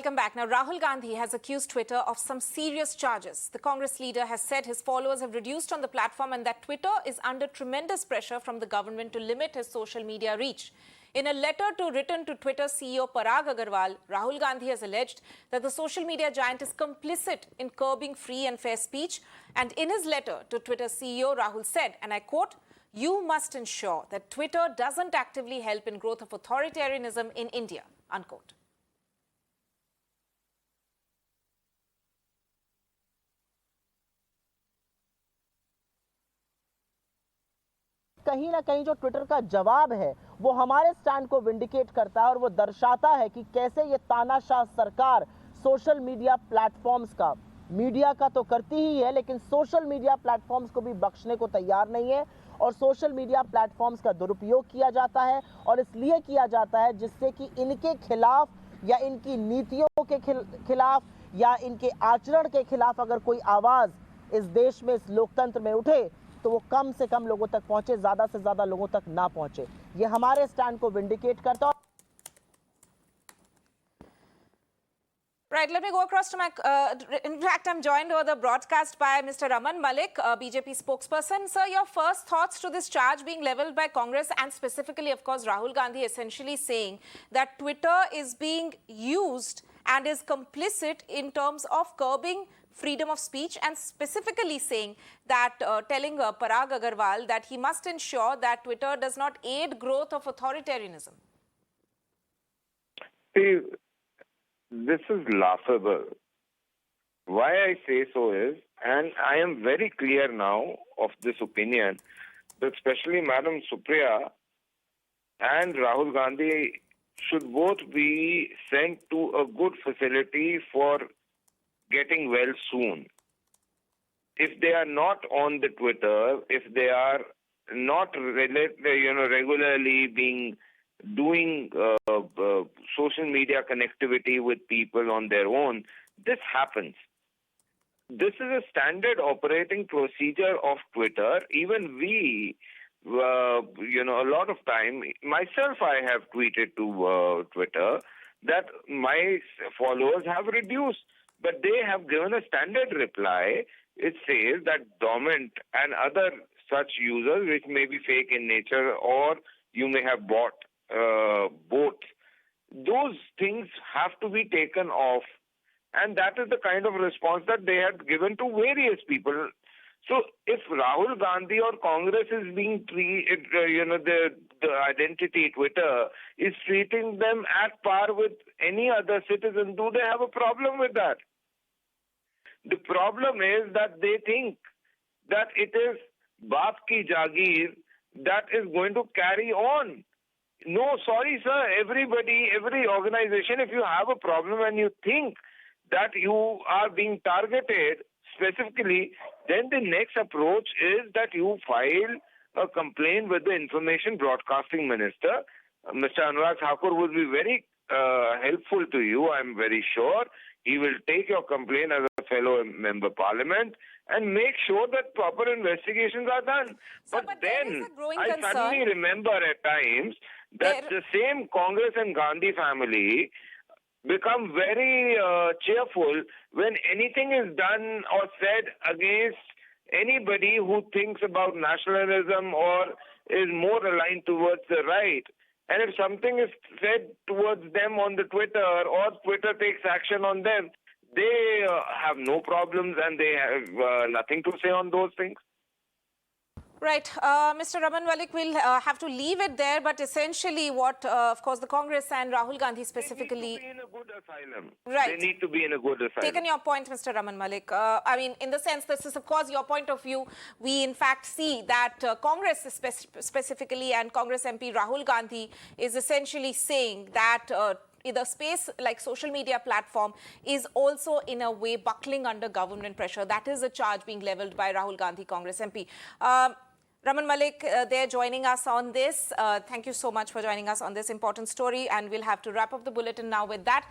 Welcome back. Now, Rahul Gandhi has accused Twitter of some serious charges. The Congress leader has said his followers have reduced on the platform and that Twitter is under tremendous pressure from the government to limit his social media reach. In a letter written to Twitter CEO Parag Agarwal, Rahul Gandhi has alleged that the social media giant is complicit in curbing free and fair speech. And in his letter to Twitter CEO, Rahul said, and I quote, "You must ensure that Twitter doesn't actively help in growth of authoritarianism in India," unquote. कहीं ना कहीं जो Twitter का जवाब है वो हमारे stand को विंडिकेट करता है और वो दर्शाता है कि कैसे ये तानाशाह सरकार सोशल मीडिया प्लेटफॉर्म्स का, मीडिया का तो करती ही है लेकिन सोशल मीडिया प्लेटफॉर्म्स को भी बख्शने को तैयार नहीं है। और सोशल मीडिया प्लेटफॉर्म्स का दुरुपयोग किया जाता है और इसलिए किया जाता है जिससे कि इनके खिलाफ या इनकी नीतियों के खिलाफ या इनके आचरण के खिलाफ अगर कोई आवाज़ इस देश में, इस लोकतंत्र में उठे तो वो कम से कम लोगों तक पहुंचे, ज्यादा से ज्यादा लोगों तक ना पहुंचे। ये हमारे स्टैंड को विंडिकेट करता है। Right, let me go across to my, in fact, I'm joined over the broadcast by Mr. Raman Malik, BJP spokesperson. Sir, your first thoughts to this charge being leveled by Congress and specifically, of course, Rahul Gandhi essentially saying that Twitter is being used and is complicit in terms of curbing freedom of speech and specifically saying that, telling Parag Agarwal that he must ensure that Twitter does not aid growth of authoritarianism. See, this is laughable. Why I say so is, and I am very clear now of this opinion, that especially Madam Supriya and Rahul Gandhi should both be sent to a good facility for getting well soon. If they are not on the Twitter, if they are not regularly doing social media connectivity with people on their own, this happens. This is a standard operating procedure of Twitter. Even we, a lot of time, myself, I have tweeted to Twitter that my followers have reduced. But they have given a standard reply. It says that dormant and other such users, which may be fake in nature or you may have bought both, those things have to be taken off. And that is the kind of response that they had given to various people. So if Rahul Gandhi or Congress is being treated, the identity Twitter is treating them at par with any other citizen, do they have a problem with that? The problem is that they think that it is Baap ki Jagir that is going to carry on. No, sorry, sir. Everybody, every organization, if you have a problem and you think that you are being targeted specifically, then the next approach is that you file a complaint with the Information Broadcasting Minister. Mr. Anurag Thakur will be very helpful to you, I'm very sure. He will take your complaint as a fellow member parliament and make sure that proper investigations are done. Sir, but then I concern. suddenly remember at times that the same Congress and Gandhi family become very cheerful when anything is done or said against anybody who thinks about nationalism or is more aligned towards the right. And if something is said towards them on the Twitter or Twitter takes action on them, they have no problems and they have nothing to say on those things. Right. Mr. Raman Malik, we'll have to leave it there. But essentially what, of course, the Congress and Rahul Gandhi specifically... They need to be in a good asylum. Right. They need to be in a good asylum. Taken your point, Mr. Raman Malik. I mean, in the sense, this is, of course, your point of view. We, in fact, see that Congress specifically and Congress MP Rahul Gandhi is essentially saying that the space like social media platform is also in a way buckling under government pressure. That is a charge being leveled by Rahul Gandhi, Congress MP. Raman Malik, they're joining us on this. Thank you so much for joining us on this important story. And we'll have to wrap up the bulletin now with that.